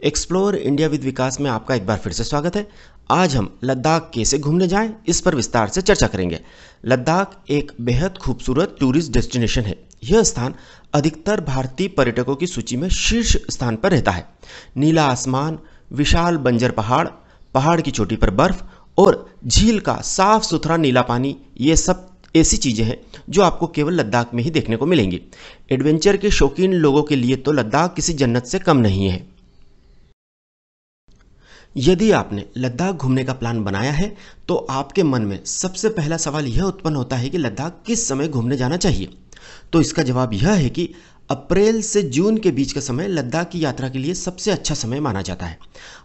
Explore India with विकास में आपका एक बार फिर से स्वागत है। आज हम लद्दाख कैसे घूमने जाएं इस पर विस्तार से चर्चा करेंगे। लद्दाख एक बेहद खूबसूरत टूरिस्ट डेस्टिनेशन है। यह स्थान अधिकतर भारतीय पर्यटकों की सूची में शीर्ष स्थान पर रहता है। नीला आसमान, विशाल बंजर पहाड़, पहाड़ की चोटी पर बर्फ और झील का साफ सुथरा नीला पानी, ये सब ऐसी चीजें हैं जो आपको केवल लद्दाख में ही देखने को मिलेंगी। एडवेंचर के शौकीन लोगों के लिए तो लद्दाख किसी जन्नत से कम नहीं है। यदि आपने लद्दाख घूमने का प्लान बनाया है तो आपके मन में सबसे पहला सवाल यह उत्पन्न होता है कि लद्दाख किस समय घूमने जाना चाहिए। तो इसका जवाब यह है कि अप्रैल से जून के बीच का समय लद्दाख की यात्रा के लिए सबसे अच्छा समय माना जाता है।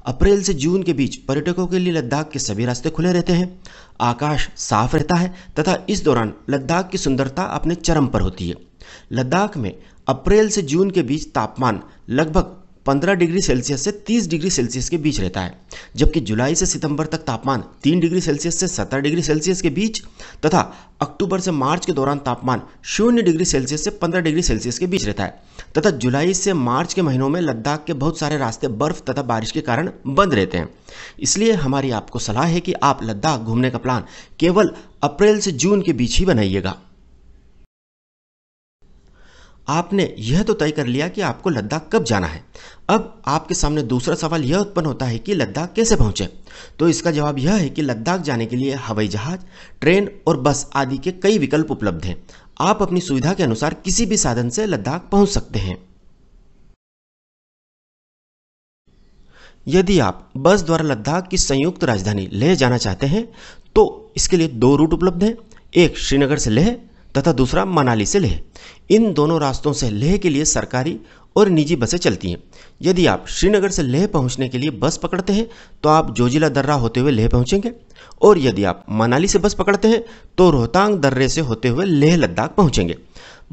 अप्रैल से जून के बीच पर्यटकों के लिए लद्दाख के सभी रास्ते खुले रहते हैं, आकाश साफ रहता है तथा इस दौरान लद्दाख की सुंदरता अपने चरम पर होती है। लद्दाख में अप्रैल से जून के बीच तापमान लगभग 15 डिग्री सेल्सियस से 30 डिग्री सेल्सियस के बीच रहता है, जबकि जुलाई से सितंबर तक तापमान 3 डिग्री सेल्सियस से 17 डिग्री सेल्सियस के बीच तथा अक्टूबर से मार्च के दौरान तापमान 0 डिग्री सेल्सियस से 15 डिग्री सेल्सियस के बीच रहता है तथा जुलाई से मार्च के महीनों में लद्दाख के बहुत सारे रास्ते बर्फ तथा बारिश के कारण बंद रहते हैं। इसलिए हमारी आपको सलाह है कि आप लद्दाख घूमने का प्लान केवल अप्रैल से जून के बीच ही बनाइएगा। आपने यह तो तय कर लिया कि आपको लद्दाख कब जाना है। अब आपके सामने दूसरा सवाल यह उत्पन्न होता है कि लद्दाख कैसे पहुंचे। तो इसका जवाब यह है कि लद्दाख जाने के लिए हवाई जहाज, ट्रेन और बस आदि के कई विकल्प उपलब्ध हैं। आप अपनी सुविधा के अनुसार किसी भी साधन से लद्दाख पहुंच सकते हैं। यदि आप बस द्वारा लद्दाख की संयुक्त राजधानी लेह जाना चाहते हैं तो इसके लिए 2 रूट उपलब्ध हैं, एक श्रीनगर से लेह तथा दूसरा मनाली से लेह। इन दोनों रास्तों से लेह के लिए सरकारी और निजी बसें चलती हैं। यदि आप श्रीनगर से लेह पहुंचने के लिए बस पकड़ते हैं तो आप जोजिला दर्रा होते हुए लेह पहुंचेंगे, और यदि आप मनाली से बस पकड़ते हैं तो रोहतांग दर्रे से होते हुए लेह लद्दाख पहुंचेंगे।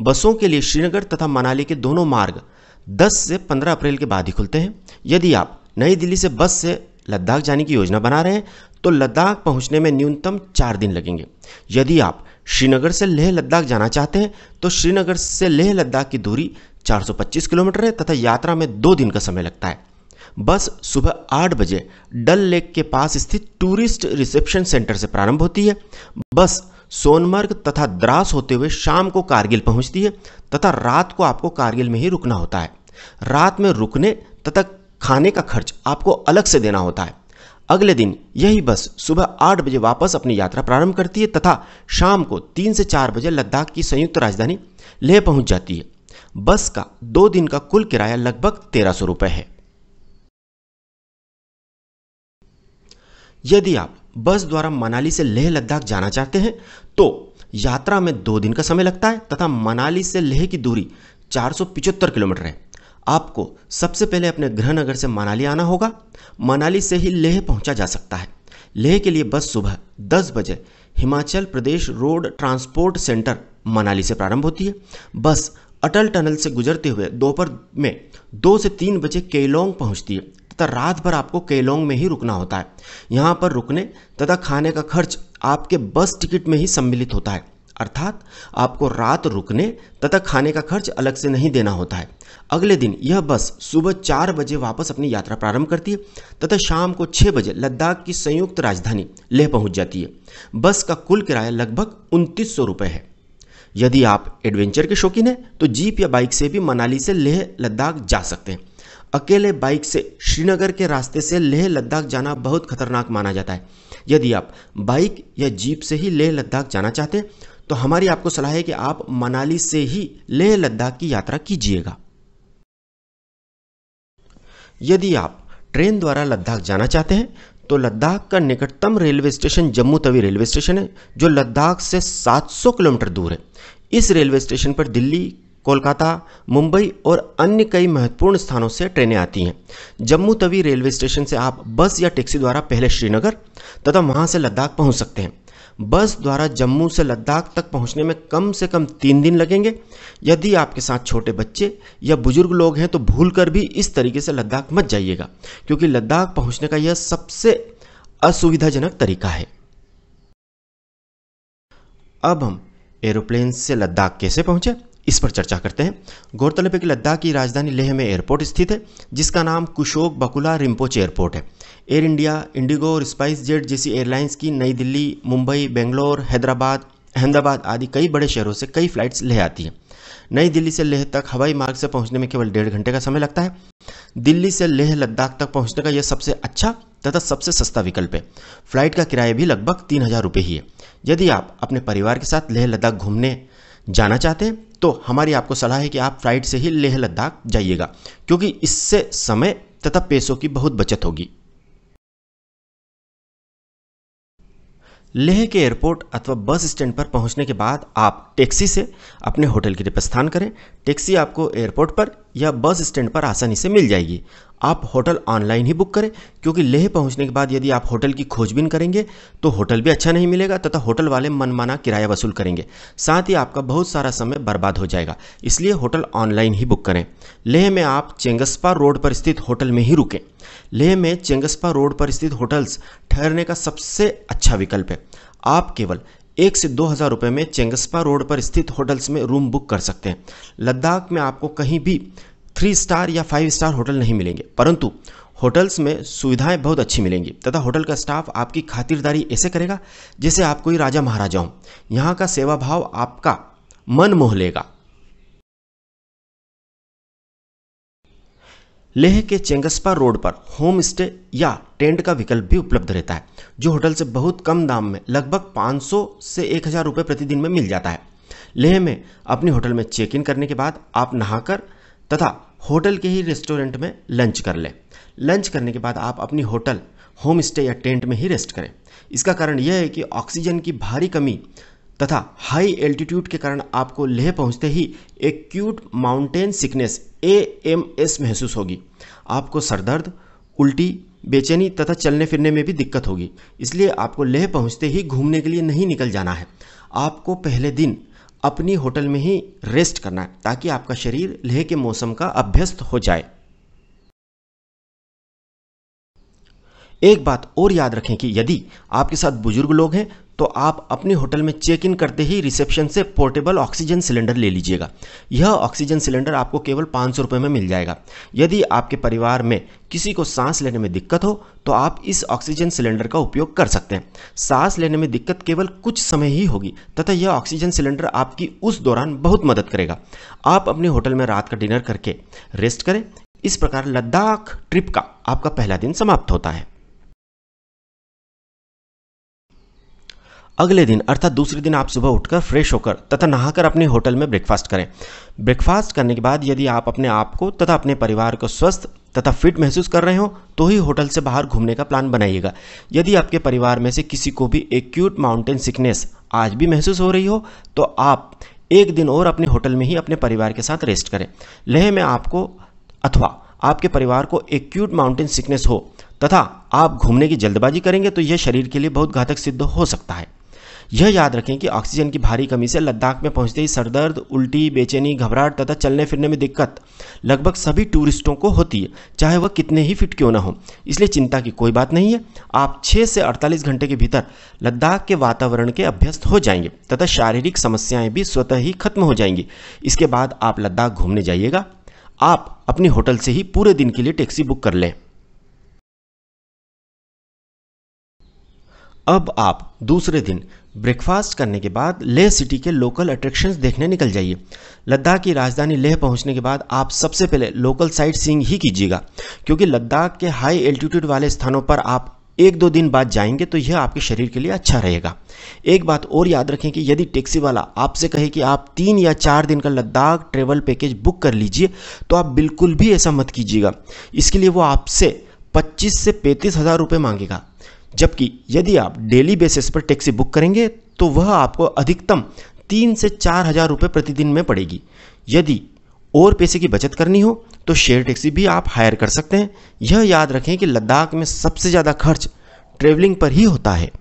बसों के लिए श्रीनगर तथा मनाली के दोनों मार्ग 10 से 15 अप्रैल के बाद ही खुलते हैं। यदि आप नई दिल्ली से बस से लद्दाख जाने की योजना बना रहे हैं तो लद्दाख पहुंचने में न्यूनतम 4 दिन लगेंगे। यदि आप श्रीनगर से लेह लद्दाख जाना चाहते हैं तो श्रीनगर से लेह लद्दाख की दूरी 425 किलोमीटर है तथा यात्रा में 2 दिन का समय लगता है। बस सुबह 8 बजे डल लेक के पास स्थित टूरिस्ट रिसेप्शन सेंटर से प्रारंभ होती है। बस सोनमर्ग तथा द्रास होते हुए शाम को कारगिल पहुंचती है तथा रात को आपको कारगिल में ही रुकना होता है। रात में रुकने तथा खाने का खर्च आपको अलग से देना होता है। अगले दिन यही बस सुबह 8 बजे वापस अपनी यात्रा प्रारंभ करती है तथा शाम को 3 से 4 बजे लद्दाख की संयुक्त राजधानी लेह पहुंच जाती है। बस का 2 दिन का कुल किराया लगभग 1300 रुपये है। यदि आप बस द्वारा मनाली से लेह लद्दाख जाना चाहते हैं तो यात्रा में 2 दिन का समय लगता है तथा मनाली से लेह की दूरी 475 किलोमीटर है। आपको सबसे पहले अपने गृहनगर से मनाली आना होगा। मनाली से ही लेह पहुंचा जा सकता है। लेह के लिए बस सुबह 10 बजे Himachal Pradesh road transport centre Manali से प्रारंभ होती है। बस अटल टनल से गुजरते हुए दोपहर में 2 से 3 बजे केलोंग पहुंचती है तथा रात भर आपको केलोंग में ही रुकना होता है। यहाँ पर रुकने तथा खाने का खर्च आपके बस टिकट में ही सम्मिलित होता है, अर्थात आपको रात रुकने तथा खाने का खर्च अलग से नहीं देना होता है। अगले दिन यह बस सुबह 4 बजे वापस अपनी यात्रा प्रारंभ करती है तथा शाम को 6 बजे लद्दाख की संयुक्त राजधानी लेह पहुंच जाती है। बस का कुल किराया लगभग 2900 रुपये है। यदि आप एडवेंचर के शौकीन हैं तो जीप या बाइक से भी मनाली से लेह लद्दाख जा सकते हैं। अकेले बाइक से श्रीनगर के रास्ते से लेह लद्दाख जाना बहुत खतरनाक माना जाता है। यदि आप बाइक या जीप से ही लेह लद्दाख जाना चाहते हैं तो हमारी आपको सलाह है कि आप मनाली से ही लेह लद्दाख की यात्रा कीजिएगा। यदि आप ट्रेन द्वारा लद्दाख जाना चाहते हैं तो लद्दाख का निकटतम railway station Jammu Tawi railway station है, जो लद्दाख से 700 किलोमीटर दूर है। इस रेलवे स्टेशन पर दिल्ली, कोलकाता, मुंबई और अन्य कई महत्वपूर्ण स्थानों से ट्रेनें आती हैं। जम्मू तवी रेलवे स्टेशन से आप बस या टैक्सी द्वारा पहले श्रीनगर तथा वहां से लद्दाख पहुंच सकते हैं। बस द्वारा जम्मू से लद्दाख तक पहुंचने में कम से कम 3 दिन लगेंगे। यदि आपके साथ छोटे बच्चे या बुजुर्ग लोग हैं तो भूलकर भी इस तरीके से लद्दाख मत जाइएगा, क्योंकि लद्दाख पहुंचने का यह सबसे असुविधाजनक तरीका है। अब हम एरोप्लेन से लद्दाख कैसे पहुंचे इस पर चर्चा करते हैं। गौरतलब है कि लद्दाख की राजधानी लेह में एयरपोर्ट स्थित है जिसका नाम कुशोक बकुला रिम्पोचे एयरपोर्ट है। एयर इंडिया, इंडिगो और स्पाइस जेट जैसी एयरलाइंस की नई दिल्ली, मुंबई, बेंगलोर, हैदराबाद, अहमदाबाद आदि कई बड़े शहरों से कई फ्लाइट्स लेह आती हैं। नई दिल्ली से लेह तक हवाई मार्ग से पहुंचने में केवल 1.5 घंटे का समय लगता है। दिल्ली से लेह लद्दाख तक पहुंचने का यह सबसे अच्छा तथा सबसे सस्ता विकल्प है। फ्लाइट का किराया भी लगभग 3,000 रुपये ही है। यदि आप अपने परिवार के साथ लेह लद्दाख घूमने जाना चाहते हैं तो हमारी आपको सलाह है कि आप फ्लाइट से ही लेह लद्दाख जाइएगा, क्योंकि इससे समय तथा पैसों की बहुत बचत होगी। लेह के एयरपोर्ट अथवा बस स्टैंड पर पहुंचने के बाद आप टैक्सी से अपने होटल के लिए प्रस्थान करें। टैक्सी आपको एयरपोर्ट पर या बस स्टैंड पर आसानी से मिल जाएगी। आप होटल ऑनलाइन ही बुक करें, क्योंकि लेह पहुंचने के बाद यदि आप होटल की खोजबीन करेंगे तो होटल भी अच्छा नहीं मिलेगा तथा होटल वाले मनमाना किराया वसूल करेंगे। साथ ही आपका बहुत सारा समय बर्बाद हो जाएगा। इसलिए होटल ऑनलाइन ही बुक करें। लेह में आप चेंगस्पा रोड पर स्थित होटल में ही रुकें। लेह में चेंगस्पा रोड पर स्थित होटल्स ठहरने का सबसे अच्छा विकल्प है। आप केवल 1 से 2,000 रुपये में चेंगस्पा रोड पर स्थित होटल्स में रूम बुक कर सकते हैं। लद्दाख में आपको कहीं भी 3 स्टार या 5 स्टार होटल नहीं मिलेंगे, परंतु होटल्स में सुविधाएं बहुत अच्छी मिलेंगी तथा होटल का स्टाफ आपकी खातिरदारी ऐसे करेगा जैसे आप कोई राजा महाराजा हों। यहाँ का सेवा भाव आपका मन मोह लेगा। लेह के चेंगस्पा रोड पर होम स्टे या टेंट का विकल्प भी उपलब्ध रहता है, जो होटल से बहुत कम दाम में लगभग 500 से 1,000 रुपये प्रतिदिन में मिल जाता है। लेह में अपने होटल में चेक इन करने के बाद आप नहाकर तथा होटल के ही रेस्टोरेंट में लंच कर लें। लंच करने के बाद आप अपनी होटल, होम स्टे या टेंट में ही रेस्ट करें। इसका कारण यह है कि ऑक्सीजन की भारी कमी तथा हाई एल्टीट्यूड के कारण आपको लेह पहुंचते ही एक्यूट माउंटेन सिकनेस AMS महसूस होगी। आपको सरदर्द, उल्टी, बेचैनी तथा चलने फिरने में भी दिक्कत होगी। इसलिए आपको लेह पहुंचते ही घूमने के लिए नहीं निकल जाना है। आपको पहले दिन अपनी होटल में ही रेस्ट करना है ताकि आपका शरीर लेह के मौसम का अभ्यस्त हो जाए। एक बात और याद रखें कि यदि आपके साथ बुजुर्ग लोग हैं तो आप अपने होटल में चेक इन करते ही रिसेप्शन से पोर्टेबल ऑक्सीजन सिलेंडर ले लीजिएगा। यह ऑक्सीजन सिलेंडर आपको केवल 500 रुपये में मिल जाएगा। यदि आपके परिवार में किसी को सांस लेने में दिक्कत हो तो आप इस ऑक्सीजन सिलेंडर का उपयोग कर सकते हैं। सांस लेने में दिक्कत केवल कुछ समय ही होगी तथा यह ऑक्सीजन सिलेंडर आपकी उस दौरान बहुत मदद करेगा। आप अपने होटल में रात का डिनर करके रेस्ट करें। इस प्रकार लद्दाख ट्रिप का आपका पहला दिन समाप्त होता है। अगले दिन अर्थात दूसरे दिन आप सुबह उठकर फ्रेश होकर तथा नहाकर अपने होटल में ब्रेकफास्ट करें। ब्रेकफास्ट करने के बाद यदि आप अपने आप को तथा अपने परिवार को स्वस्थ तथा फिट महसूस कर रहे हो तो ही होटल से बाहर घूमने का प्लान बनाइएगा। यदि आपके परिवार में से किसी को भी एक्यूट माउंटेन सिकनेस आज भी महसूस हो रही हो तो आप एक दिन और अपने होटल में ही अपने परिवार के साथ रेस्ट करें। लेह में आपको अथवा आपके परिवार को एक्यूट माउंटेन सिकनेस हो तथा आप घूमने की जल्दबाजी करेंगे तो यह शरीर के लिए बहुत घातक सिद्ध हो सकता है। यह याद रखें कि ऑक्सीजन की भारी कमी से लद्दाख में पहुंचते ही सरदर्द, उल्टी, बेचैनी, घबराहट तथा चलने फिरने में दिक्कत लगभग सभी टूरिस्टों को होती है, चाहे वह कितने ही फिट क्यों ना हो। इसलिए चिंता की कोई बात नहीं है। आप 6 से 48 घंटे के भीतर लद्दाख के वातावरण के अभ्यस्त हो जाएंगे तथा शारीरिक समस्याएं भी स्वतः ही खत्म हो जाएंगी। इसके बाद आप लद्दाख घूमने जाइएगा। आप अपनी होटल से ही पूरे दिन के लिए टैक्सी बुक कर लें। अब आप दूसरे दिन ब्रेकफास्ट करने के बाद लेह सिटी के लोकल अट्रैक्शंस देखने निकल जाइए। लद्दाख की राजधानी लेह पहुंचने के बाद आप सबसे पहले लोकल साइट सीइंग ही कीजिएगा, क्योंकि लद्दाख के हाई एल्टीट्यूड वाले स्थानों पर आप 1-2 दिन बाद जाएंगे तो यह आपके शरीर के लिए अच्छा रहेगा। एक बात और याद रखें कि यदि टैक्सी वाला आपसे कहे कि आप 3 या 4 दिन का लद्दाख ट्रेवल पैकेज बुक कर लीजिए तो आप बिल्कुल भी ऐसा मत कीजिएगा। इसके लिए वो आपसे 25 से 35 हज़ार रुपये मांगेगा, जबकि यदि आप डेली बेसिस पर टैक्सी बुक करेंगे तो वह आपको अधिकतम 3 से 4 हज़ार रुपये प्रतिदिन में पड़ेगी। यदि और पैसे की बचत करनी हो तो शेयर टैक्सी भी आप हायर कर सकते हैं। यह याद रखें कि लद्दाख में सबसे ज़्यादा खर्च ट्रेवलिंग पर ही होता है।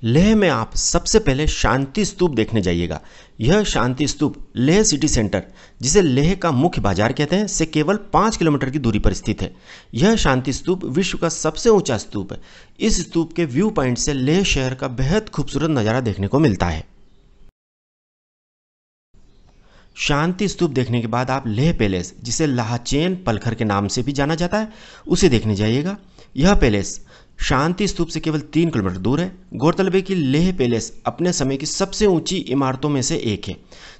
लेह में आप सबसे पहले शांति स्तूप देखने जाइएगा। यह शांति स्तूप लेह सिटी सेंटर, जिसे लेह का मुख्य बाजार कहते हैं, से केवल 5 किलोमीटर की दूरी पर स्थित है। यह शांति स्तूप विश्व का सबसे ऊंचा स्तूप है। इस स्तूप के व्यू पॉइंट से लेह शहर का बेहद खूबसूरत नज़ारा देखने को मिलता है। शांति स्तूप देखने के बाद आप लेह पैलेस, जिसे लाहचेन पलखर के नाम से भी जाना जाता है, उसे देखने जाइएगा। यह पैलेस शांति स्तूप से केवल 3 किलोमीटर दूर है। गौरतलब है कि लेह पैलेस अपने समय की सबसे ऊंची इमारतों में से एक है,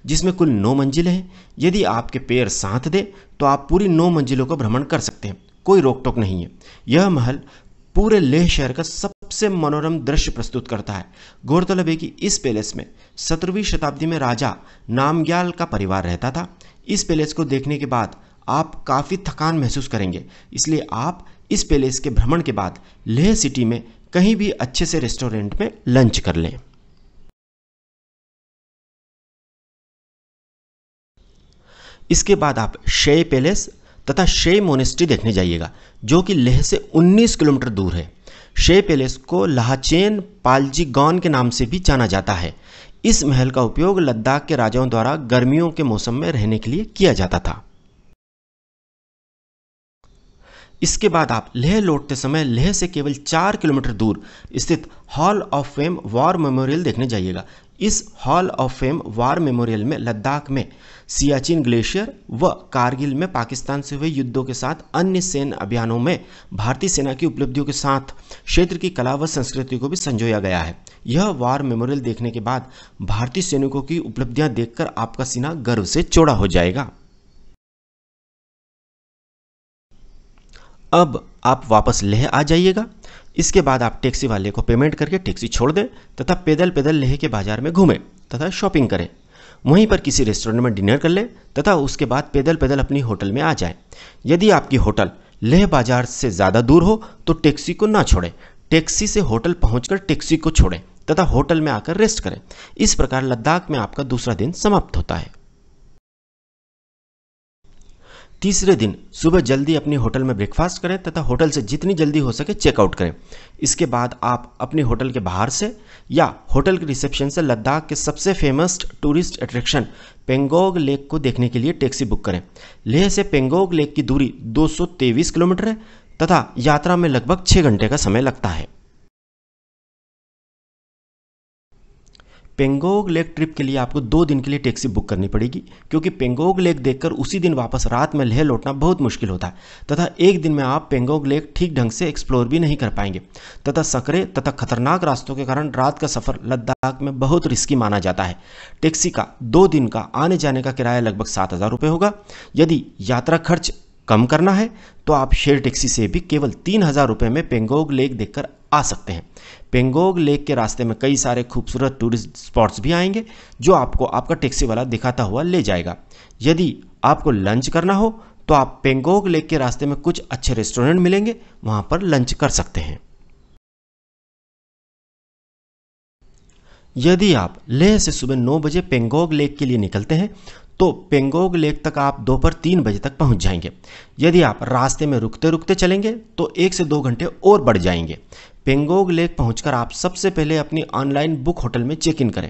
जिसमें कुल 9 मंजिलें हैं। यदि आपके पैर साथ दे तो आप पूरी 9 मंजिलों का भ्रमण कर सकते हैं, कोई रोक टोक नहीं है। यह महल पूरे लेह शहर का सबसे मनोरम दृश्य प्रस्तुत करता है। गौरतलब है कि इस पैलेस में 17वीं शताब्दी में राजा नामग्याल का परिवार रहता था। इस पैलेस को देखने के बाद आप काफ़ी थकान महसूस करेंगे, इसलिए आप इस पैलेस के भ्रमण के बाद लेह सिटी में कहीं भी अच्छे से रेस्टोरेंट में लंच कर लें। इसके बाद आप शे पैलेस तथा शे मोनेस्ट्री देखने जाइएगा, जो कि लेह से 19 किलोमीटर दूर है। शे पैलेस को लाहचेन पालजीगॉन के नाम से भी जाना जाता है। इस महल का उपयोग लद्दाख के राजाओं द्वारा गर्मियों के मौसम में रहने के लिए किया जाता था। इसके बाद आप लेह लौटते समय लेह से केवल 4 किलोमीटर दूर स्थित hall of fame war memorial देखने जाइएगा। इस hall of fame war memorial में लद्दाख में सियाचिन ग्लेशियर व कारगिल में पाकिस्तान से हुए युद्धों के साथ अन्य सैन्य अभियानों में भारतीय सेना की उपलब्धियों के साथ क्षेत्र की कला व संस्कृति को भी संजोया गया है। यह वॉर मेमोरियल देखने के बाद भारतीय सैनिकों की उपलब्धियां देखकर आपका सीना गर्व से चौड़ा हो जाएगा। अब आप वापस लेह आ जाइएगा। इसके बाद आप टैक्सी वाले को पेमेंट करके टैक्सी छोड़ दें तथा पैदल पैदल लेह के बाजार में घूमें तथा शॉपिंग करें। वहीं पर किसी रेस्टोरेंट में डिनर कर लें तथा उसके बाद पैदल पैदल अपनी होटल में आ जाएं। यदि आपकी होटल लेह बाजार से ज़्यादा दूर हो तो टैक्सी को ना छोड़ें, टैक्सी से होटल पहुंचकर टैक्सी को छोड़ें तथा होटल में आकर रेस्ट करें। इस प्रकार लद्दाख में आपका दूसरा दिन समाप्त होता है। तीसरे दिन सुबह जल्दी अपनी होटल में ब्रेकफास्ट करें तथा होटल से जितनी जल्दी हो सके चेकआउट करें। इसके बाद आप अपने होटल के बाहर से या होटल के रिसेप्शन से लद्दाख के सबसे famous tourist attraction Pangong lake को देखने के लिए टैक्सी बुक करें। लेह से पेंगोंग लेक की दूरी 223 किलोमीटर है तथा यात्रा में लगभग 6 घंटे का समय लगता है। पेंगोंग लेक ट्रिप के लिए आपको 2 दिन के लिए टैक्सी बुक करनी पड़ेगी, क्योंकि पेंगोंग लेक देखकर उसी दिन वापस रात में लेह लौटना बहुत मुश्किल होता है तथा एक दिन में आप पेंगोंग लेक ठीक ढंग से एक्सप्लोर भी नहीं कर पाएंगे तथा सकरे तथा खतरनाक रास्तों के कारण रात का सफर लद्दाख में बहुत रिस्की माना जाता है। टैक्सी का 2 दिन का आने जाने का किराया लगभग 7,000 रुपये होगा। यदि यात्रा खर्च कम करना है तो आप शेयर टैक्सी से भी केवल 3,000 रुपये में पेंगोंग लेक देखकर आ सकते हैं। पेंगोंग लेक के रास्ते में कई सारे खूबसूरत टूरिस्ट स्पॉट्स भी आएंगे, जो आपको आपका टैक्सी वाला दिखाता हुआ ले जाएगा। यदि आपको लंच करना हो तो आप पेंगोंग लेक के रास्ते में कुछ अच्छे रेस्टोरेंट मिलेंगे, वहां पर लंच कर सकते हैं। यदि आप लेह से सुबह 9 बजे पेंगोंग लेक के लिए निकलते हैं तो पेंगोंग लेक तक आप दोपहर 3 बजे तक पहुंच जाएंगे। यदि आप रास्ते में रुकते रुकते चलेंगे तो 1 से 2 घंटे और बढ़ जाएंगे। पेंगोंग लेक पहुंचकर आप सबसे पहले अपनी ऑनलाइन बुक होटल में चेक इन करें।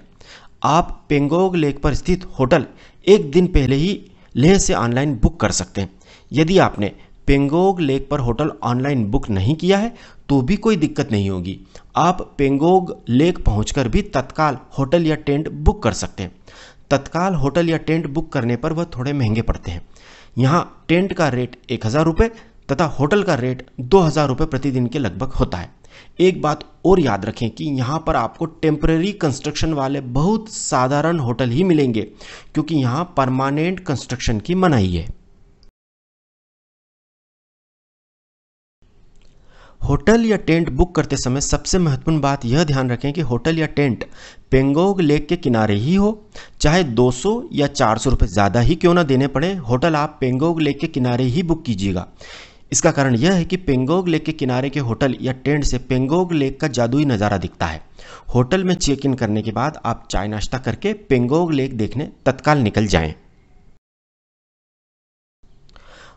आप पेंगोंग लेक पर स्थित होटल एक दिन पहले ही लेह से ऑनलाइन बुक कर सकते हैं। यदि आपने पेंगोंग लेक पर होटल ऑनलाइन बुक नहीं किया है तो भी कोई दिक्कत नहीं होगी। आप पेंगोंग लेक पहुंचकर भी तत्काल होटल या टेंट बुक कर सकते हैं। तत्काल होटल या टेंट बुक करने पर वह थोड़े महंगे पड़ते हैं। यहाँ टेंट का रेट 1,000 रुपये तथा होटल का रेट 2,000 रुपये प्रतिदिन के लगभग होता है। एक बात और याद रखें कि यहाँ पर आपको टेम्परेरी कंस्ट्रक्शन वाले बहुत साधारण होटल ही मिलेंगे, क्योंकि यहाँ परमानेंट कंस्ट्रक्शन की मनाही है। होटल या टेंट बुक करते समय सबसे महत्वपूर्ण बात यह ध्यान रखें कि होटल या टेंट पेंगोंग लेक के किनारे ही हो, चाहे 200 या 400 रुपये ज़्यादा ही क्यों ना देने पड़े, होटल आप पेंगोंग लेक के किनारे ही बुक कीजिएगा। इसका कारण यह है कि पेंगोंग लेक के किनारे के होटल या टेंट से पेंगोंग लेक का जादुई नज़ारा दिखता है। होटल में चेक इन करने के बाद आप चाय नाश्ता करके पेंगोंग लेक देखने तत्काल निकल जाएं।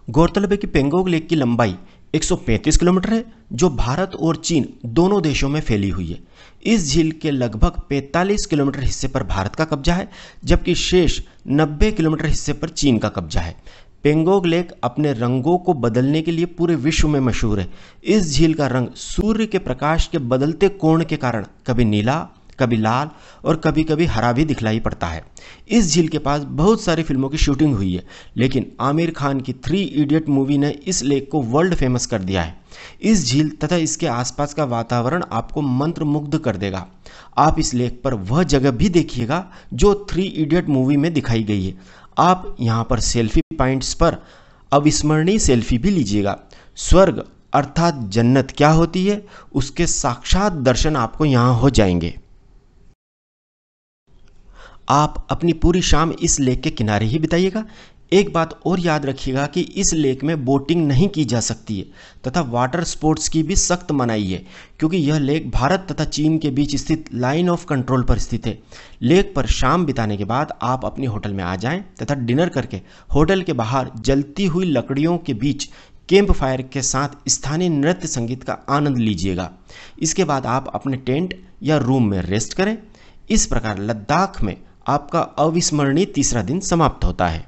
गौरतलब है कि पेंगोंग लेक की लंबाई 135 किलोमीटर है, जो भारत और चीन दोनों देशों में फैली हुई है। इस झील के लगभग 45 किलोमीटर हिस्से पर भारत का कब्जा है, जबकि शेष 90 किलोमीटर हिस्से पर चीन का कब्जा है। पेंगोंग लेक अपने रंगों को बदलने के लिए पूरे विश्व में मशहूर है। इस झील का रंग सूर्य के प्रकाश के बदलते कोण के कारण कभी नीला, कभी लाल और कभी कभी हरा भी दिखलाई पड़ता है। इस झील के पास बहुत सारी फिल्मों की शूटिंग हुई है, लेकिन आमिर खान की 3 इडियट मूवी ने इस लेक को वर्ल्ड फेमस कर दिया है। इस झील तथा इसके आसपास का वातावरण आपको मंत्रमुग्ध कर देगा। आप इस लेक पर वह जगह भी देखिएगा जो 3 इडियट मूवी में दिखाई गई है। आप यहाँ पर सेल्फी पॉइंट्स पर अविस्मरणीय सेल्फी भी लीजिएगा। स्वर्ग अर्थात जन्नत क्या होती है, उसके साक्षात दर्शन आपको यहाँ हो जाएंगे। आप अपनी पूरी शाम इस लेक के किनारे ही बिताइएगा। एक बात और याद रखिएगा कि इस लेक में बोटिंग नहीं की जा सकती है तथा वाटर स्पोर्ट्स की भी सख्त मनाही है, क्योंकि यह लेक भारत तथा चीन के बीच स्थित लाइन ऑफ कंट्रोल पर स्थित है। लेक पर शाम बिताने के बाद आप अपने होटल में आ जाएं तथा डिनर करके होटल के बाहर जलती हुई लकड़ियों के बीच कैंप फायर के साथ स्थानीय नृत्य संगीत का आनंद लीजिएगा। इसके बाद आप अपने टेंट या रूम में रेस्ट करें। इस प्रकार लद्दाख में आपका अविस्मरणीय तीसरा दिन समाप्त होता है।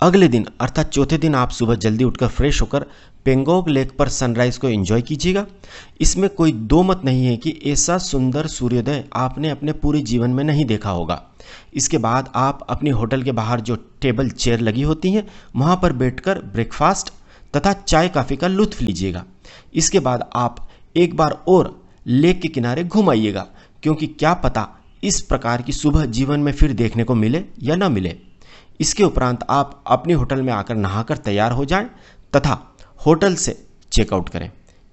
अगले दिन अर्थात चौथे दिन आप सुबह जल्दी उठकर फ्रेश होकर पेंगोंग लेक पर सनराइज को एंजॉय कीजिएगा। इसमें कोई दो मत नहीं है कि ऐसा सुंदर सूर्योदय आपने अपने पूरे जीवन में नहीं देखा होगा। इसके बाद आप अपने होटल के बाहर जो टेबल चेयर लगी होती हैं वहां पर बैठकर ब्रेकफास्ट तथा चाय कॉफ़ी का लुत्फ लीजिएगा। इसके बाद आप एक बार और लेक के किनारे घूम आइएगा, क्योंकि क्या पता इस प्रकार की सुबह जीवन में फिर देखने को मिले या न मिले। इसके उपरांत आप अपने होटल में आकर नहाकर तैयार हो जाएं तथा होटल से चेकआउट करें।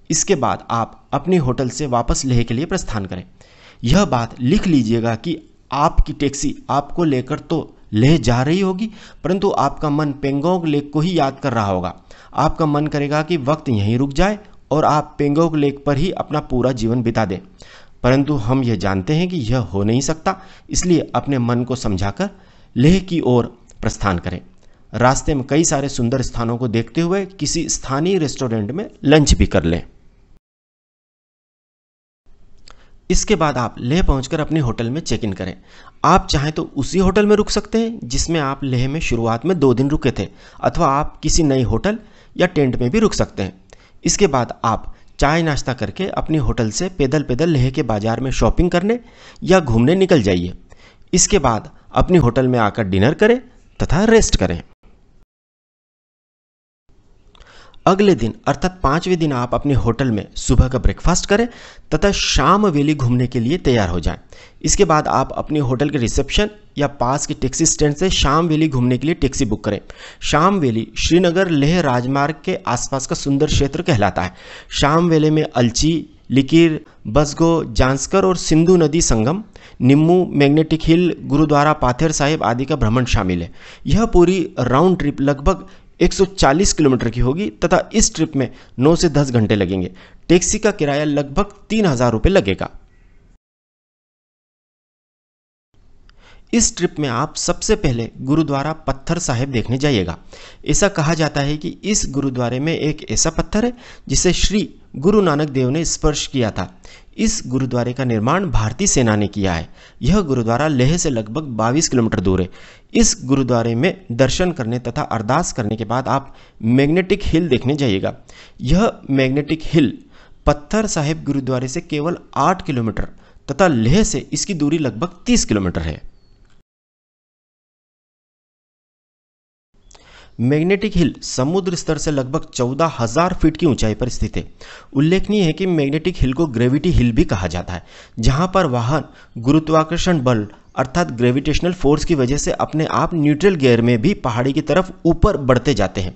इसके बाद आप अपने होटल से वापस लेह के लिए प्रस्थान करें। यह बात लिख लीजिएगा कि आपकी टैक्सी आपको लेकर तो लेह जा रही होगी, परंतु आपका मन पेंगोंग लेक को ही याद कर रहा होगा। आपका मन करेगा कि वक्त यहीं रुक जाए और आप पेंगोंग लेक पर ही अपना पूरा जीवन बिता दें, परंतु हम यह जानते हैं कि यह हो नहीं सकता। इसलिए अपने मन को समझाकर लेह की ओर प्रस्थान करें। रास्ते में कई सारे सुंदर स्थानों को देखते हुए किसी स्थानीय रेस्टोरेंट में लंच भी कर लें। इसके बाद आप लेह पहुंचकर अपने होटल में चेक इन करें। आप चाहें तो उसी होटल में रुक सकते हैं जिसमें आप लेह में शुरुआत में 2 दिन रुके थे, अथवा आप किसी नए होटल या टेंट में भी रुक सकते हैं। इसके बाद आप चाय नाश्ता करके अपने होटल से पैदल पैदल लेह के बाजार में शॉपिंग करने या घूमने निकल जाइए। इसके बाद अपने होटल में आकर डिनर करें तथा रेस्ट करें। अगले दिन अर्थात 5वें दिन आप अपने होटल में सुबह का ब्रेकफास्ट करें तथा शाम वैली घूमने के लिए तैयार हो जाएं। इसके बाद आप अपने होटल के रिसेप्शन या पास के टैक्सी स्टैंड से शाम वैली घूमने के लिए टैक्सी बुक करें। शाम वैली श्रीनगर लेह राजमार्ग के आसपास का सुंदर क्षेत्र कहलाता है। शाम वैली में अलची, लिकिर, बसगो, जांस्कर और सिंधु नदी संगम, निम्मू, मैग्नेटिक हिल, गुरुद्वारा पाथेर साहिब आदि का भ्रमण शामिल है। यह पूरी राउंड ट्रिप लगभग 140 किलोमीटर की होगी तथा इस ट्रिप में 9 से 10 घंटे लगेंगे। टैक्सी का किराया लगभग 3000 रुपये लगेगा। इस ट्रिप में आप सबसे पहले गुरुद्वारा पत्थर साहिब देखने जाइएगा। ऐसा कहा जाता है कि इस गुरुद्वारे में एक ऐसा पत्थर है जिसे श्री गुरु नानक देव ने स्पर्श किया था। इस गुरुद्वारे का निर्माण भारतीय सेना ने किया है। यह गुरुद्वारा लेह से लगभग 22 किलोमीटर दूर है। इस गुरुद्वारे में दर्शन करने तथा अरदास करने के बाद आप मैग्नेटिक हिल देखने जाइएगा। यह मैग्नेटिक हिल पत्थर साहिब गुरुद्वारे से केवल 8 किलोमीटर तथा लेह से इसकी दूरी लगभग 30 किलोमीटर है। मैग्नेटिक हिल समुद्र स्तर से लगभग 14,000 फीट की ऊंचाई पर स्थित है। उल्लेखनीय है कि मैग्नेटिक हिल को ग्रेविटी हिल भी कहा जाता है, जहां पर वाहन गुरुत्वाकर्षण बल अर्थात ग्रेविटेशनल फोर्स की वजह से अपने आप न्यूट्रल गियर में भी पहाड़ी की तरफ ऊपर बढ़ते जाते हैं।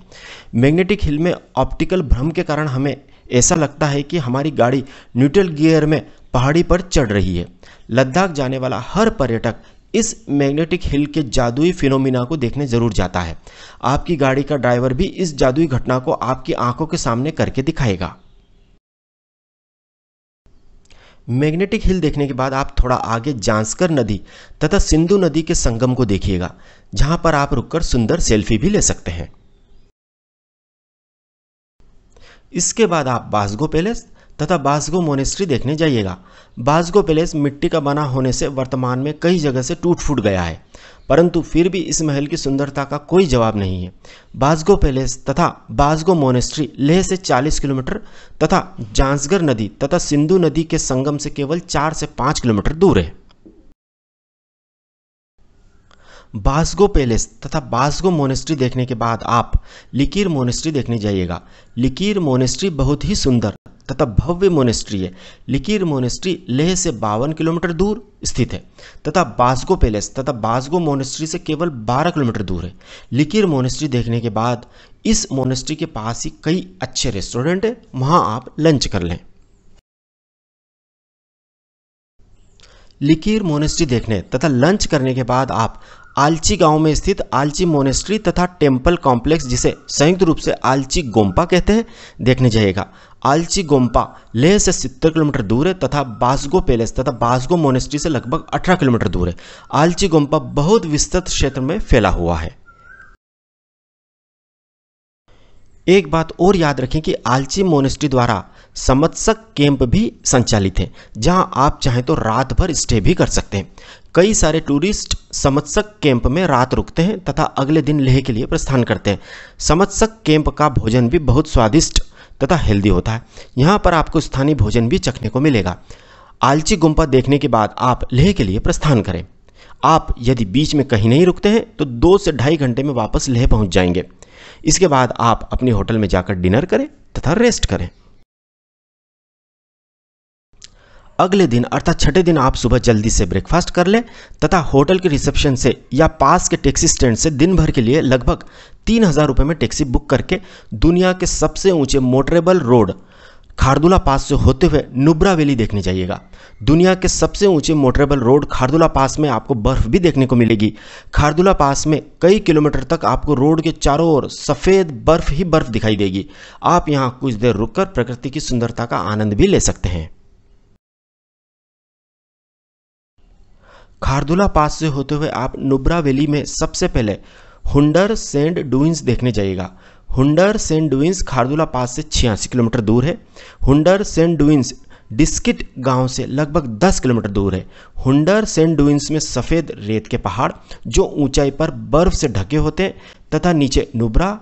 मैग्नेटिक हिल में ऑप्टिकल भ्रम के कारण हमें ऐसा लगता है कि हमारी गाड़ी न्यूट्रल गियर में पहाड़ी पर चढ़ रही है। लद्दाख जाने वाला हर पर्यटक इस मैग्नेटिक हिल के जादुई फिनोमिना को देखने जरूर जाता है। आपकी गाड़ी का ड्राइवर भी इस जादुई घटना को आपकी आंखों के सामने करके दिखाएगा। मैग्नेटिक हिल देखने के बाद आप थोड़ा आगे जांस्कर नदी तथा सिंधु नदी के संगम को देखिएगा, जहां पर आप रुककर सुंदर सेल्फी भी ले सकते हैं। इसके बाद आप बासगो पैलेस तथा बासगो मोनेस्ट्री देखने जाइएगा। बासगो पैलेस मिट्टी का बना होने से वर्तमान में कई जगह से टूट फूट गया है, परंतु फिर भी इस महल की सुंदरता का कोई जवाब नहीं है। बासगो पैलेस तथा बासगो मोनेस्ट्री लेह से 40 किलोमीटर तथा जांसगर नदी तथा सिंधु नदी के संगम से केवल 4 से 5 किलोमीटर दूर है। बासगो पैलेस तथा बासगो मोनेस्ट्री देखने के बाद आप लिकीर मोनेस्ट्री देखने जाइएगा। लिकीर मोनेस्ट्री बहुत ही सुंदर तथा भव्य मोनेस्ट्री है। लिकीर मोनेस्ट्री लेह से 52 किलोमीटर दूर स्थित है तथा बासगो पैलेस तथा बासगो मोनेस्ट्री से केवल 12 किलोमीटर दूर है। लिकीर मोनेस्ट्री देखने के बाद इस मोनेस्ट्री के पास ही कई अच्छे रेस्टोरेंट है, वहां आप लंच कर लें। लिकीर मोनेस्ट्री देखने तथा लंच करने के बाद आप आलची गांव में स्थित आलची मोनेस्ट्री तथा टेम्पल कॉम्प्लेक्स, जिसे संयुक्त रूप से आलची गोम्पा कहते हैं, देखने जाइएगा। आलची गोम्पा लेह से 70 किलोमीटर दूर है तथा बासगो पैलेस तथा बासगो मोनेस्ट्री से लगभग 18 किलोमीटर दूर है। आलची गोम्पा बहुत विस्तृत क्षेत्र में फैला हुआ है। एक बात और याद रखें कि आलची मोनेस्ट्री द्वारा समत्सक कैंप भी संचालित है, जहां आप चाहें तो रात भर स्टे भी कर सकते हैं। कई सारे टूरिस्ट समत्सक कैंप में रात रुकते हैं तथा अगले दिन लेह के लिए प्रस्थान करते हैं। समत्सक कैंप का भोजन भी बहुत स्वादिष्ट तथा हेल्दी होता है। यहाँ पर आपको स्थानीय भोजन भी चखने को मिलेगा। आलची गुम्पा देखने के बाद आप लेह के लिए प्रस्थान करें। आप यदि बीच में कहीं नहीं रुकते हैं तो 2 से ढाई घंटे में वापस लेह पहुँच जाएंगे। इसके बाद आप अपने होटल में जाकर डिनर करें तथा रेस्ट करें। अगले दिन अर्थात छठे दिन आप सुबह जल्दी से ब्रेकफास्ट कर लें तथा होटल के रिसेप्शन से या पास के टैक्सी स्टैंड से दिन भर के लिए लगभग 3000 रुपये में टैक्सी बुक करके दुनिया के सबसे ऊंचे मोटरेबल रोड खारदुला पास से होते हुए नुब्रा वैली देखने जाइएगा। दुनिया के सबसे ऊंचे मोटरेबल रोड खारदुला पास में आपको बर्फ भी देखने को मिलेगी। खारदुला पास में कई किलोमीटर तक आपको रोड के चारों ओर सफ़ेद बर्फ ही बर्फ दिखाई देगी। आप यहाँ कुछ देर रुककर प्रकृति की सुंदरता का आनंद भी ले सकते हैं। खारदुला पास से होते हुए आप नुब्रा वैली में सबसे पहले हुंडर सेंट डुइंस देखने जाइएगा। हुंडर सेंट डुइंस खारदुला पास से 86 किलोमीटर दूर है। हुंडर सेंट डुइंस डिस्किट गांव से लगभग 10 किलोमीटर दूर है। हुंडर सेंट डुइंस में सफ़ेद रेत के पहाड़ जो ऊंचाई पर बर्फ से ढके होते हैं तथा नीचे नुब्रा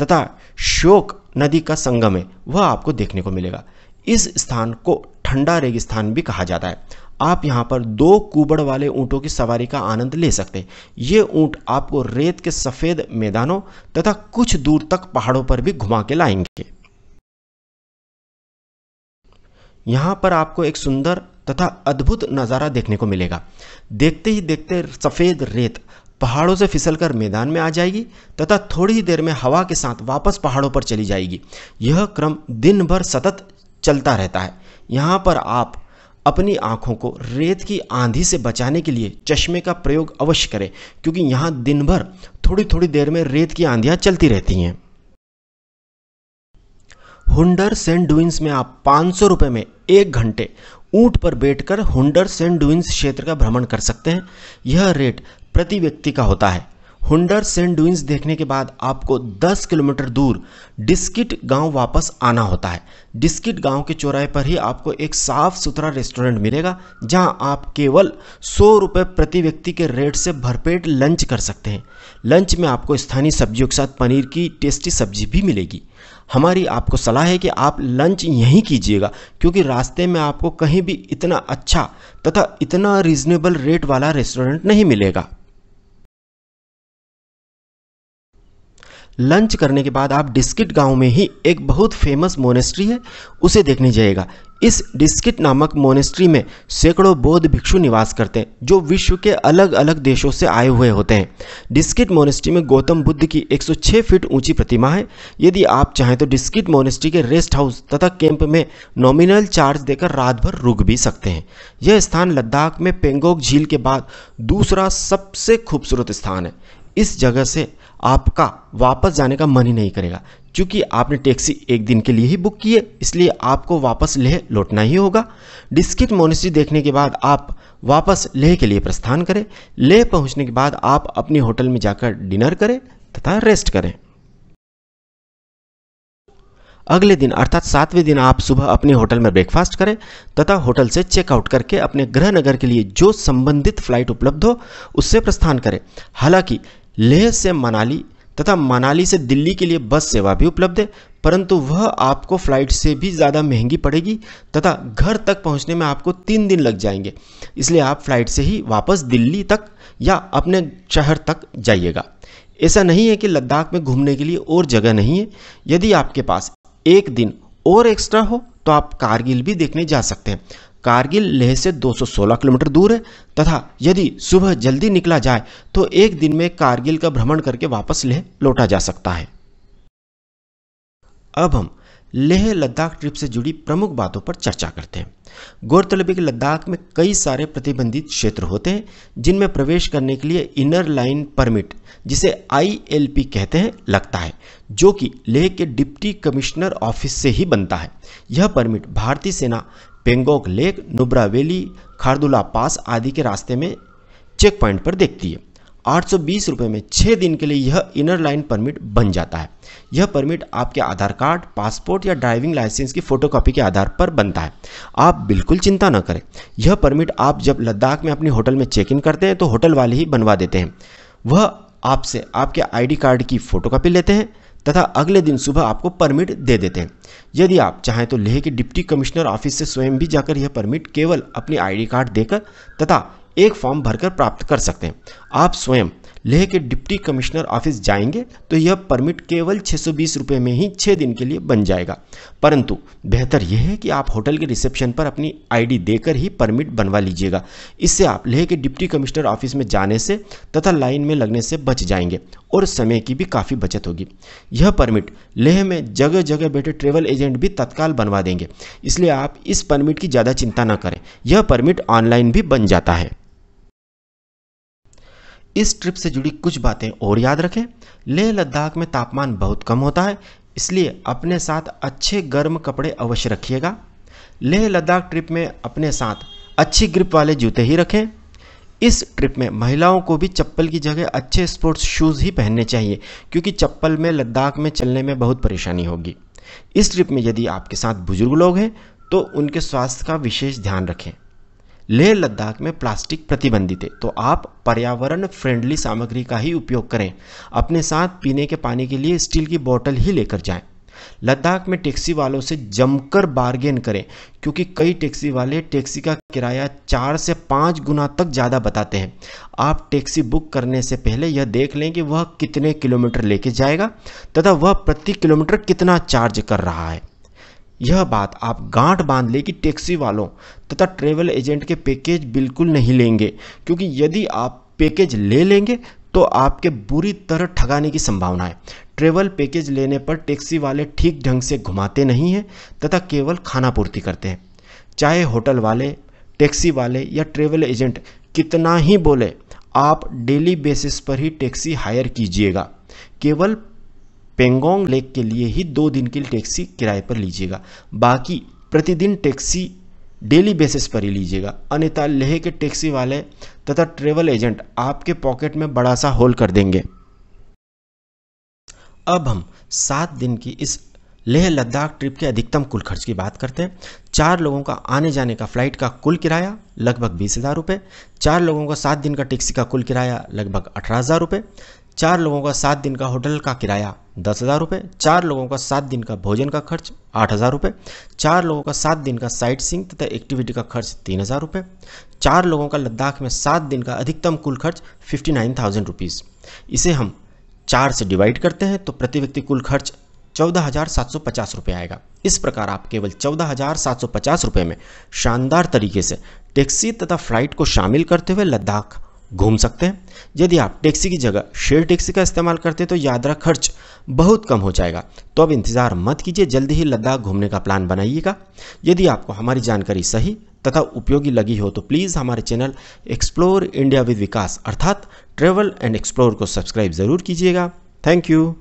तथा श्योक नदी का संगम है, वह आपको देखने को मिलेगा। इस स्थान को ठंडा रेगिस्तान भी कहा जाता है। आप यहाँ पर 2 कुबड़ वाले ऊँटों की सवारी का आनंद ले सकते हैं। ये ऊँट आपको रेत के सफ़ेद मैदानों तथा कुछ दूर तक पहाड़ों पर भी घुमा के लाएंगे। यहाँ पर आपको एक सुंदर तथा अद्भुत नज़ारा देखने को मिलेगा। देखते ही देखते सफ़ेद रेत पहाड़ों से फिसलकर मैदान में आ जाएगी तथा थोड़ी ही देर में हवा के साथ वापस पहाड़ों पर चली जाएगी। यह क्रम दिन भर सतत चलता रहता है। यहाँ पर आप अपनी आँखों को रेत की आंधी से बचाने के लिए चश्मे का प्रयोग अवश्य करें, क्योंकि यहाँ दिन भर थोड़ी थोड़ी देर में रेत की आंधियाँ चलती रहती हैं। हुंडर सेंट डुइंस में आप 500 रुपये में 1 घंटे ऊंट पर बैठकर हुंडर सेंट डुइंस क्षेत्र का भ्रमण कर सकते हैं। यह रेट प्रति व्यक्ति का होता है। हुंडर सेंट डुइंस देखने के बाद आपको 10 किलोमीटर दूर डिस्किट गांव वापस आना होता है। डिस्किट गांव के चौराहे पर ही आपको एक साफ सुथरा रेस्टोरेंट मिलेगा, जहां आप केवल 100 रुपये प्रति व्यक्ति के रेट से भरपेट लंच कर सकते हैं। लंच में आपको स्थानीय सब्जियों के साथ पनीर की टेस्टी सब्जी भी मिलेगी। हमारी आपको सलाह है कि आप लंच यहीं कीजिएगा, क्योंकि रास्ते में आपको कहीं भी इतना अच्छा तथा इतना रीजनेबल रेट वाला रेस्टोरेंट नहीं मिलेगा। लंच करने के बाद आप डिस्किट गांव में ही एक बहुत फेमस मोनेस्ट्री है, उसे देखने जाइएगा। इस डिस्किट नामक मोनेस्ट्री में सैकड़ों बौद्ध भिक्षु निवास करते हैं, जो विश्व के अलग अलग देशों से आए हुए होते हैं। डिस्किट मोनेस्ट्री में गौतम बुद्ध की 106 फीट ऊंची प्रतिमा है। यदि आप चाहें तो डिस्किट मोनेस्ट्री के रेस्ट हाउस तथा कैंप में नॉमिनल चार्ज देकर रात भर रुक भी सकते हैं। यह स्थान लद्दाख में पेंगोंग झील के बाद दूसरा सबसे खूबसूरत स्थान है। इस जगह से आपका वापस जाने का मन ही नहीं करेगा, क्योंकि आपने टैक्सी एक दिन के लिए ही बुक की है, इसलिए आपको वापस लेह लौटना ही होगा। डिस्किट मोनेस्ट्री देखने के बाद आप वापस लेह के लिए प्रस्थान करें। लेह पहुंचने के बाद आप अपनी होटल में जाकर डिनर करें तथा रेस्ट करें। अगले दिन अर्थात 7वें दिन आप सुबह अपने होटल में ब्रेकफास्ट करें तथा होटल से चेकआउट करके अपने गृह नगर के लिए जो संबंधित फ्लाइट उपलब्ध हो उससे प्रस्थान करें। हालांकि लेह से मनाली तथा मनाली से दिल्ली के लिए बस सेवा भी उपलब्ध है, परंतु वह आपको फ्लाइट से भी ज़्यादा महंगी पड़ेगी तथा घर तक पहुंचने में आपको 3 दिन लग जाएंगे। इसलिए आप फ्लाइट से ही वापस दिल्ली तक या अपने शहर तक जाइएगा। ऐसा नहीं है कि लद्दाख में घूमने के लिए और जगह नहीं है। यदि आपके पास एक दिन और एक्स्ट्रा हो तो आप कारगिल भी देखने जा सकते हैं। कारगिल लेह से 216 किलोमीटर दूर है तथा यदि सुबह जल्दी निकला जाए तो एक दिन में कारगिल का भ्रमण करके वापस लेह लौटा जा सकता है। अब हम लेह लद्दाख ट्रिप से जुड़ी प्रमुख बातों पर चर्चा करते हैं। गौरतलब है कि लद्दाख में कई सारे प्रतिबंधित क्षेत्र होते हैं जिनमें प्रवेश करने के लिए इनर लाइन परमिट, जिसे ILP कहते हैं, लगता है, जो कि लेह के डिप्टी कमिश्नर ऑफिस से ही बनता है। यह परमिट भारतीय सेना पेंगोंग लेक, नुब्रा वैली, खारदुला पास आदि के रास्ते में चेक पॉइंट पर देखती है। 820 रुपये में 6 दिन के लिए यह इनर लाइन परमिट बन जाता है। यह परमिट आपके आधार कार्ड, पासपोर्ट या ड्राइविंग लाइसेंस की फोटोकॉपी के आधार पर बनता है। आप बिल्कुल चिंता न करें, यह परमिट आप जब लद्दाख में अपने होटल में चेक इन करते हैं तो होटल वाले ही बनवा देते हैं। वह आपसे आपके ID कार्ड की फोटोकॉपी लेते हैं तथा अगले दिन सुबह आपको परमिट दे देते हैं। यदि आप चाहें तो लेह के डिप्टी कमिश्नर ऑफिस से स्वयं भी जाकर यह परमिट केवल अपनी ID कार्ड देकर तथा एक फॉर्म भरकर प्राप्त कर सकते हैं। आप स्वयं लेह के डिप्टी कमिश्नर ऑफिस जाएंगे तो यह परमिट केवल 620 रुपये में ही 6 दिन के लिए बन जाएगा। परंतु बेहतर यह है कि आप होटल के रिसेप्शन पर अपनी ID देकर ही परमिट बनवा लीजिएगा। इससे आप लेह के डिप्टी कमिश्नर ऑफिस में जाने से तथा लाइन में लगने से बच जाएंगे और समय की भी काफ़ी बचत होगी। यह परमिट लेह में जगह जगह बैठे ट्रेवल एजेंट भी तत्काल बनवा देंगे, इसलिए आप इस परमिट की ज़्यादा चिंता न करें। यह परमिट ऑनलाइन भी बन जाता है। इस ट्रिप से जुड़ी कुछ बातें और याद रखें। लेह लद्दाख में तापमान बहुत कम होता है, इसलिए अपने साथ अच्छे गर्म कपड़े अवश्य रखिएगा। लेह लद्दाख ट्रिप में अपने साथ अच्छी ग्रिप वाले जूते ही रखें। इस ट्रिप में महिलाओं को भी चप्पल की जगह अच्छे स्पोर्ट्स शूज़ ही पहनने चाहिए, क्योंकि चप्पल में लद्दाख में चलने में बहुत परेशानी होगी। इस ट्रिप में यदि आपके साथ बुजुर्ग लोग हैं तो उनके स्वास्थ्य का विशेष ध्यान रखें। लेह लद्दाख में प्लास्टिक प्रतिबंधित है, तो आप पर्यावरण फ्रेंडली सामग्री का ही उपयोग करें। अपने साथ पीने के पानी के लिए स्टील की बोतल ही लेकर जाएं। लद्दाख में टैक्सी वालों से जमकर बार्गेन करें, क्योंकि कई टैक्सी वाले टैक्सी का किराया 4 से 5 गुना तक ज़्यादा बताते हैं। आप टैक्सी बुक करने से पहले यह देख लें कि वह कितने किलोमीटर लेके जाएगा तथा वह प्रति किलोमीटर कितना चार्ज कर रहा है। यह बात आप गांठ बांध ले कि टैक्सी वालों तथा ट्रेवल एजेंट के पैकेज बिल्कुल नहीं लेंगे, क्योंकि यदि आप पैकेज ले लेंगे तो आपके बुरी तरह ठगाने की संभावना है। ट्रेवल पैकेज लेने पर टैक्सी वाले ठीक ढंग से घुमाते नहीं हैं तथा केवल खाना पूर्ति करते हैं। चाहे होटल वाले, टैक्सी वाले या ट्रेवल एजेंट कितना ही बोले, आप डेली बेसिस पर ही टैक्सी हायर कीजिएगा। केवल पेंगोंग लेक के लिए ही 2 दिन की टैक्सी किराए पर लीजिएगा, बाकी प्रतिदिन टैक्सी डेली बेसिस पर ही लीजिएगा, अन्यथा लेह के टैक्सी वाले तथा ट्रेवल एजेंट आपके पॉकेट में बड़ा सा होल कर देंगे। अब हम 7 दिन की इस लेह लद्दाख ट्रिप के अधिकतम कुल खर्च की बात करते हैं। 4 लोगों का आने जाने का फ्लाइट का कुल किराया लगभग 20,000 रुपये। 4 लोगों का 7 दिन का टैक्सी का कुल किराया लगभग 18,000 रुपये। 4 लोगों का 7 दिन का होटल का किराया 10,000 रुपये। 4 लोगों का 7 दिन का भोजन का खर्च 8,000 रुपये। 4 लोगों का 7 दिन का साइट सीइंग तथा एक्टिविटी का खर्च 3,000 रुपये। 4 लोगों का लद्दाख में 7 दिन का अधिकतम कुल खर्च 59,000 रुपीज़। इसे हम 4 से डिवाइड करते हैं तो प्रति व्यक्ति कुल खर्च 14,750 रुपये आएगा। इस प्रकार आप केवल 14,750 रुपये में शानदार तरीके से टैक्सी तथा फ्लाइट को शामिल करते हुए लद्दाख घूम सकते हैं। यदि आप टैक्सी की जगह शेयर टैक्सी का इस्तेमाल करते हैं तो यात्रा खर्च बहुत कम हो जाएगा। तो अब इंतज़ार मत कीजिए, जल्दी ही लद्दाख घूमने का प्लान बनाइएगा। यदि आपको हमारी जानकारी सही तथा उपयोगी लगी हो तो प्लीज़ हमारे चैनल एक्सप्लोर इंडिया विद विकास अर्थात ट्रैवल एंड एक्सप्लोर को सब्सक्राइब ज़रूर कीजिएगा। Thank you.